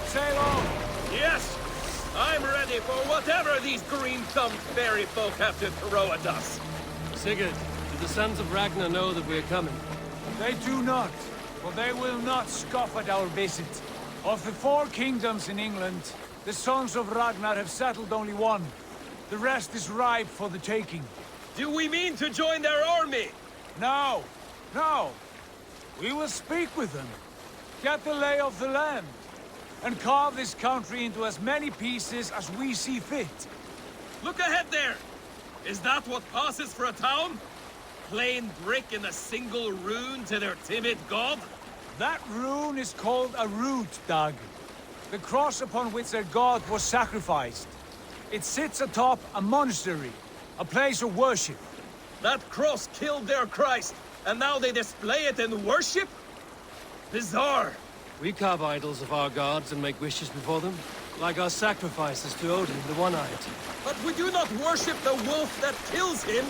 Sail on! Yes, I'm ready for whatever these green-thumbed fairy folk have to throw at us. Sigurd, do the sons of Ragnar know that we're coming? They do not, for they will not scoff at our visit. Of the 4 kingdoms in England, the sons of Ragnar have settled only one. The rest is ripe for the taking. Do we mean to join their army? No, no. We will speak with them, get the lay of the land, and carve this country into as many pieces as we see fit. Look ahead there! Is that what passes for a town? Plain brick in a single rune to their timid god? That rune is called a root, Dag. The cross upon which their god was sacrificed. It sits atop a monastery, a place of worship. That cross killed their Christ, and now they display it in worship? Bizarre. We carve idols of our gods and make wishes before them, like our sacrifices to Odin, the One-Eyed. But we do not worship the wolf that kills him.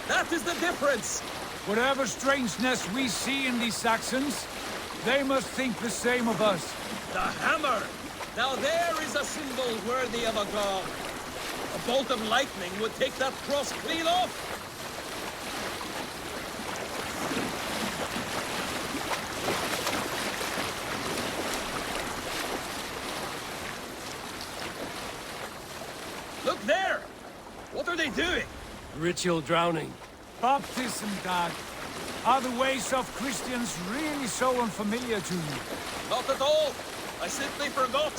That is the difference. Whatever strangeness we see in these Saxons, they must think the same of us. The hammer! Now there is a symbol worthy of a god. A bolt of lightning would take that cross clean off. Look there! What are they doing? Ritual drowning. Baptism, Dag. Are the ways of Christians really so unfamiliar to you? Not at all. I simply forgot.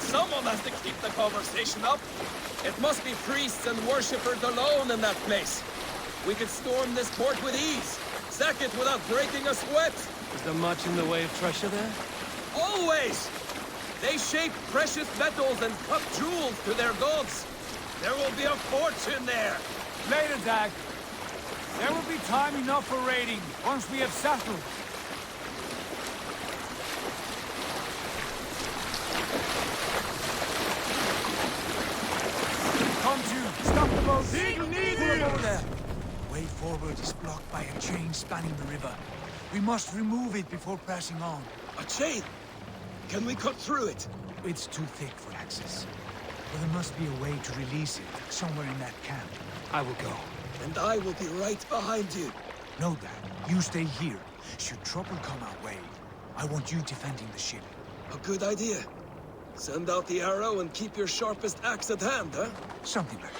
Someone has to keep the conversation up. It must be priests and worshippers alone in that place. We could storm this port with ease. Sack it without breaking a sweat. Is there much in the way of treasure there? Always! They shape precious metals and cut jewels to their gods. There will be a fortune there. Later, Dag. There will be time enough for raiding once we have settled. Come to, stop the boat. Pull them over there. Way forward is blocked by a chain spanning the river. We must remove it before pressing on. A chain? Can we cut through it? It's too thick for access. But there must be a way to release it somewhere in that camp. I will go. And I will be right behind you. No, Dad. You stay here. Should trouble come our way, I want you defending the ship. A good idea. Send out the arrow and keep your sharpest axe at hand, huh? Something like that.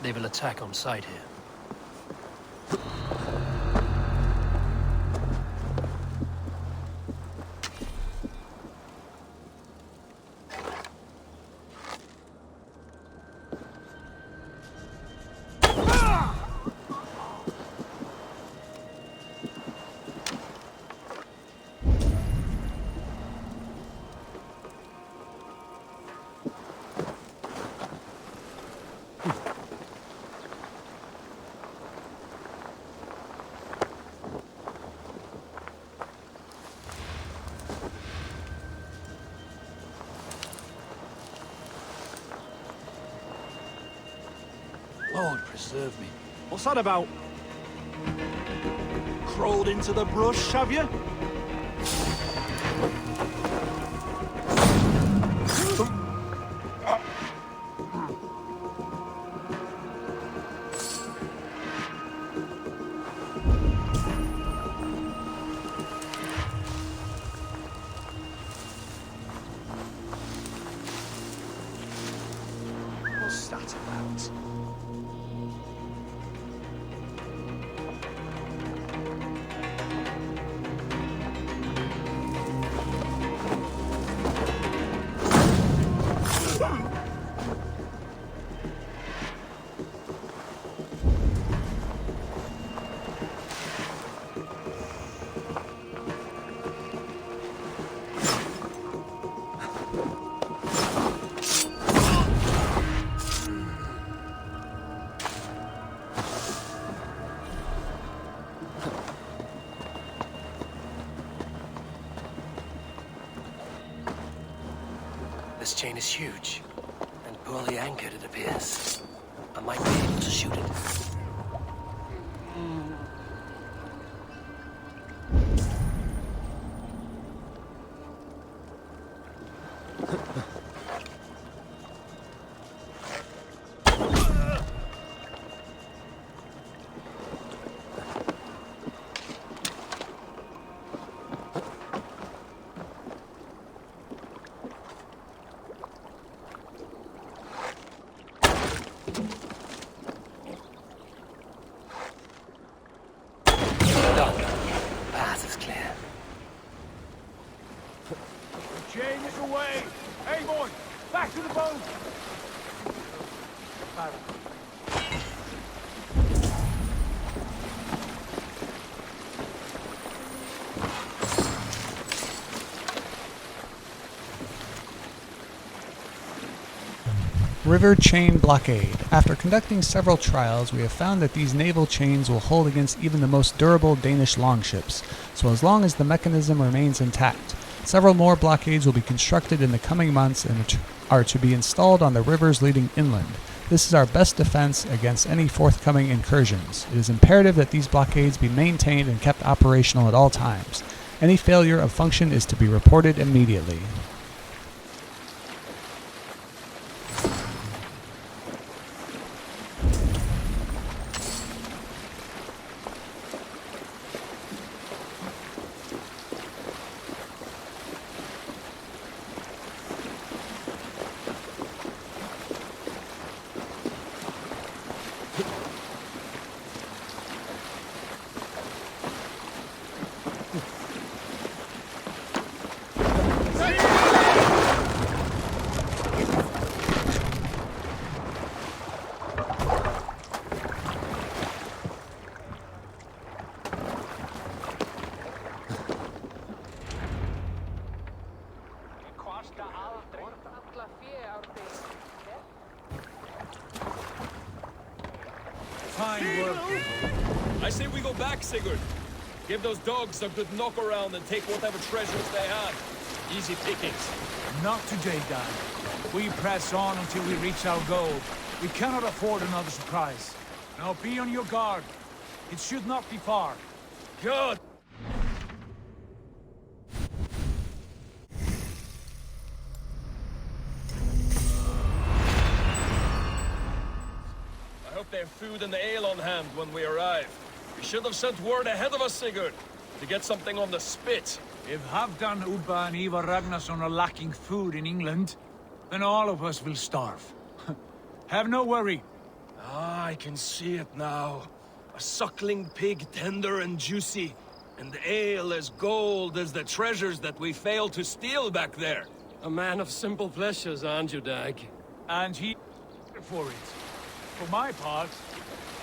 They will attack on sight here. Lord preserve me. What's that about? Crawled into the brush, have you? What's that about? This chain is huge, and poorly anchored, it appears. I might be able to shoot it. Chain is away! Hey, boy! Back to the boat! River Chain Blockade. After conducting several trials, we have found that these naval chains will hold against even the most durable Danish longships, so as long as the mechanism remains intact. Several more blockades will be constructed in the coming months and are to be installed on the rivers leading inland. This is our best defense against any forthcoming incursions. It is imperative that these blockades be maintained and kept operational at all times. Any failure of function is to be reported immediately. Fine work. I say we go back, Sigurd. Give those dogs a good knock around and take whatever treasures they have. Easy pickings. Not today, Dan. We press on until we reach our goal. We cannot afford another surprise. Now be on your guard. It should not be far. Good. I hope they have food and ale on hand when we arrive. We should have sent word ahead of us, Sigurd, to get something on the spit. If Halfdan, Ubba and Ivar Ragnarsson are lacking food in England, then all of us will starve. Have no worry. Ah, I can see it now. A suckling pig, tender and juicy. And ale as gold as the treasures that we failed to steal back there. A man of simple pleasures, aren't you, Dag? And he for it. For my part,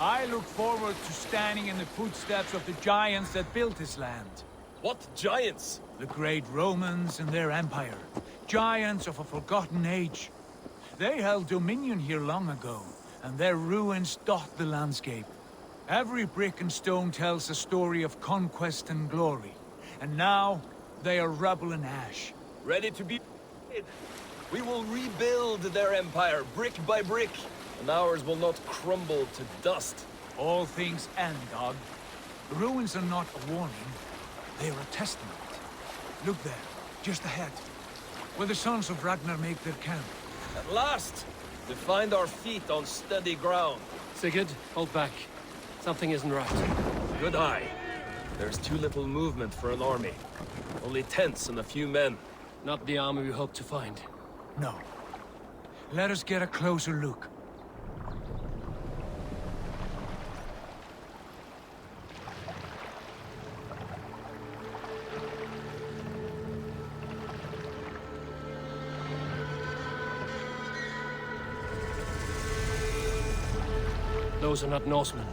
I look forward to standing in the footsteps of the giants that built this land. What giants? The great Romans and their empire. Giants of a forgotten age. They held dominion here long ago, and their ruins dot the landscape. Every brick and stone tells a story of conquest and glory. And now, they are rubble and ash. Ready to be... We will rebuild their empire, brick by brick, and ours will not crumble to dust. All things end, Dog. The ruins are not a warning. They are a testament. Look there, just ahead, where the sons of Ragnar make their camp. At last, to find our feet on steady ground. Sigurd, hold back. Something isn't right. Good eye. There's too little movement for an army. Only tents and a few men. Not the army we hope to find. No. Let us get a closer look. Those are not Norsemen.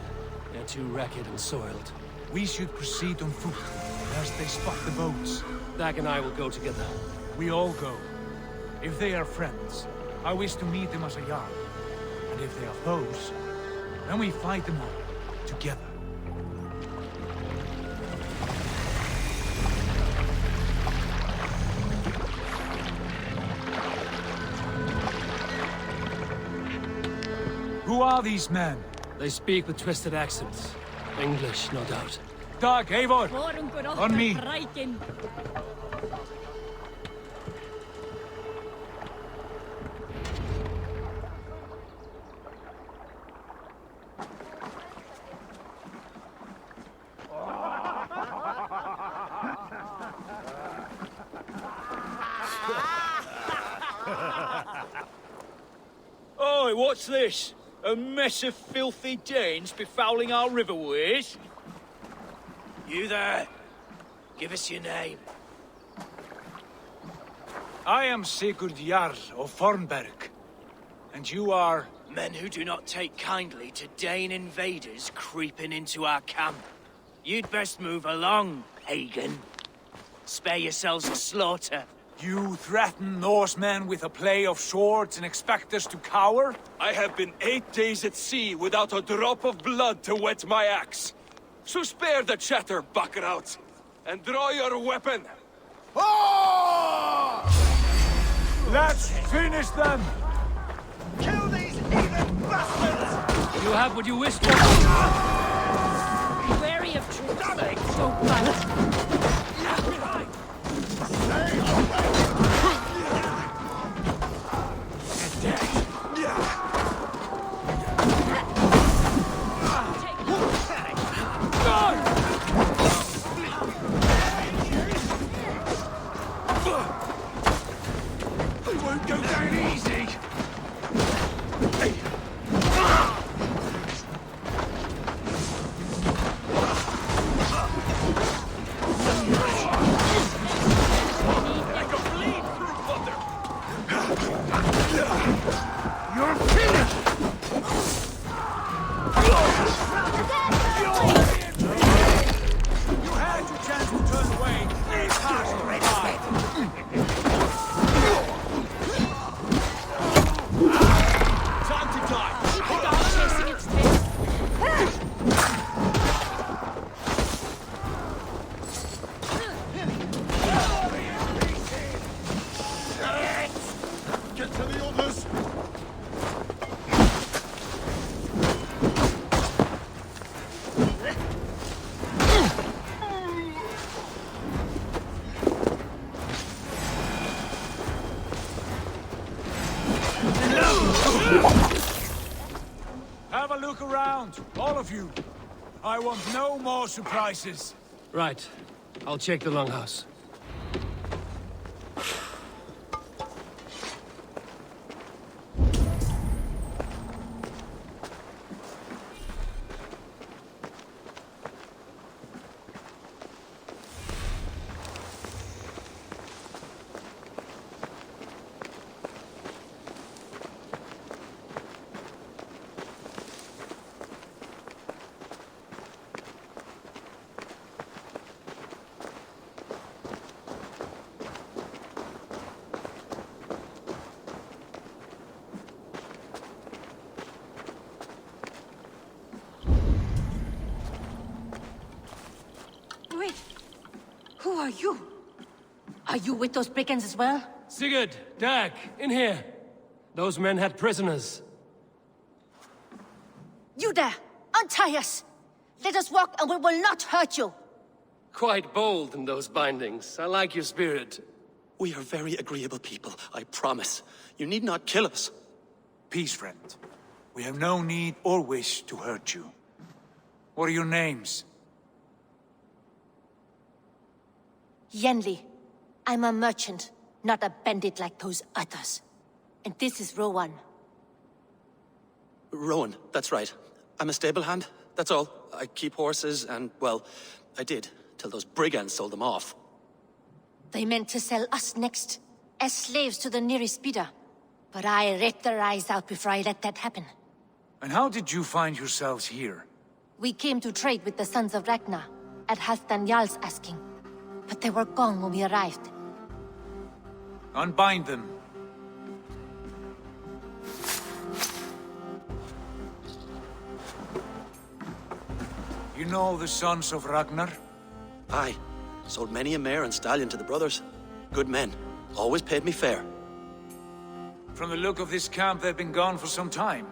They're too ragged and soiled. We should proceed on foot, lest they spot the boats. Dag and I will go together. We all go. If they are friends, I wish to meet them as a Jarl. And if they are foes, then we fight them all, together. Who are these men? They speak with twisted accents. English, no doubt. Dag, Eivor! On me! Oi, what's this? A mess of filthy Danes befouling our riverways? You there? Give us your name. I am Sigurd Jarl of Fornberg. And you are... Men who do not take kindly to Dane invaders creeping into our camp. You'd best move along, pagan. Spare yourselves a slaughter. You threaten Norsemen with a play of swords and expect us to cower? I have been 8 days at sea without a drop of blood to wet my axe. So spare the chatter, Buckerout, and draw your weapon. Oh! Let's finish them! Kill these heathen bastards! You have what you wish for. Be wary of troops. So blunt. Go down easy! Have a look around, all of you. I want no more surprises. Right. I'll check the longhouse. Wait. Who are you? Are you with those brigands as well? Sigurd, Dag, in here. Those men had prisoners. You there! Untie us! Let us walk and we will not hurt you! Quite bold in those bindings. I like your spirit. We are very agreeable people, I promise. You need not kill us. Peace, friend. We have no need or wish to hurt you. What are your names? Yenli. I'm a merchant, not a bandit like those others. And this is Rowan. Rowan, that's right. I'm a stable hand, that's all. I keep horses and, well, I did, till those brigands sold them off. They meant to sell us next, as slaves to the nearest bidder. But I ripped their eyes out before I let that happen. And how did you find yourselves here? We came to trade with the Sons of Ragnar, at Halfdan Jarl's asking. But they were gone when we arrived. Unbind them. You know the Sons of Ragnar? Aye. Sold many a mare and stallion to the brothers. Good men. Always paid me fair. From the look of this camp, they've been gone for some time.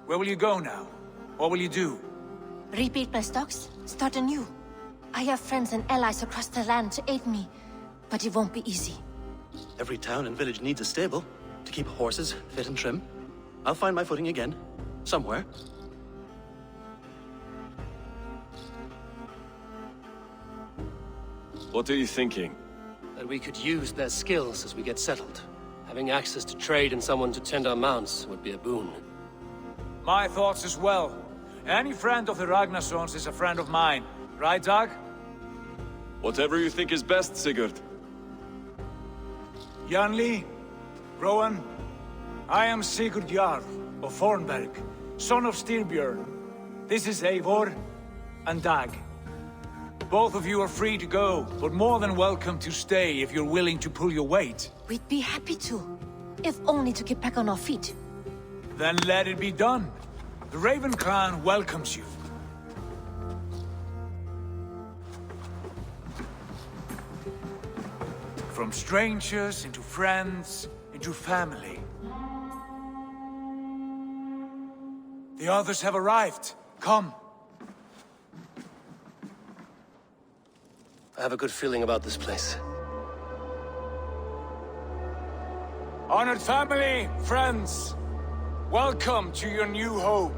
Where will you go now? What will you do? Rebuild my stocks, start anew. I have friends and allies across the land to aid me, but it won't be easy. Every town and village needs a stable to keep horses fit and trim. I'll find my footing again. Somewhere. What are you thinking? That we could use their skills as we get settled. Having access to trade and someone to tend our mounts would be a boon. My thoughts as well. Any friend of the Ragnarsons is a friend of mine. Right, Dag? Whatever you think is best, Sigurd. Janli, Rowan, I am Sigurd Jarl of Fornberg, son of Styrbjörn. This is Eivor and Dag. Both of you are free to go, but more than welcome to stay if you're willing to pull your weight. We'd be happy to, if only to get back on our feet. Then let it be done. The Raven clan welcomes you. From strangers into friends, into family. The others have arrived. Come. I have a good feeling about this place. Honored family, friends, welcome to your new home.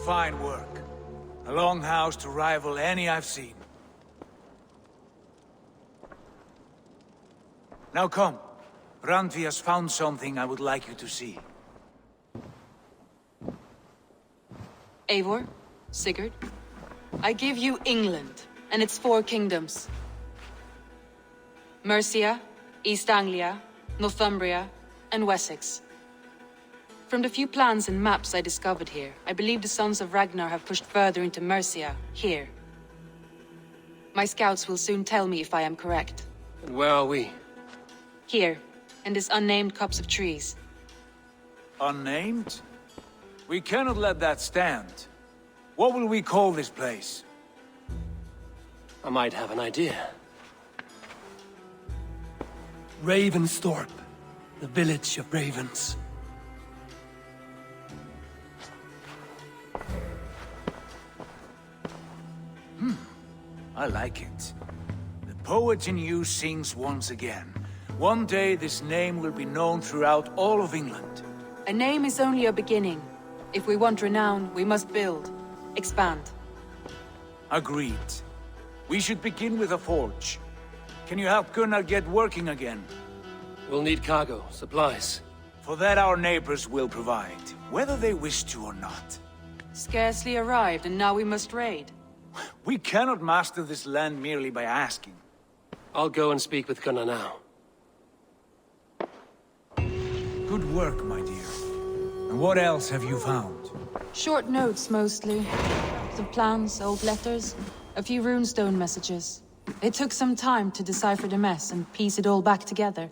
Fine work. A longhouse to rival any I've seen. Now come. Randvi has found something I would like you to see. Eivor, Sigurd, I give you England and its 4 kingdoms. Mercia, East Anglia, Northumbria, and Wessex. From the few plans and maps I discovered here, I believe the Sons of Ragnar have pushed further into Mercia, here. My scouts will soon tell me if I am correct. And where are we? Here, in this unnamed copse of trees. Unnamed? We cannot let that stand. What will we call this place? I might have an idea. Ravensthorpe, the village of ravens. I like it. The poet in you sings once again. One day this name will be known throughout all of England. A name is only a beginning. If we want renown, we must build. Expand. Agreed. We should begin with a forge. Can you help Gunnar get working again? We'll need cargo, supplies. For that our neighbors will provide, whether they wish to or not. Scarcely arrived, and now we must raid. We cannot master this land merely by asking. I'll go and speak with Gunnar now. Good work, my dear. And what else have you found? Short notes, mostly. Some plans, old letters, a few runestone messages. It took some time to decipher the mess and piece it all back together.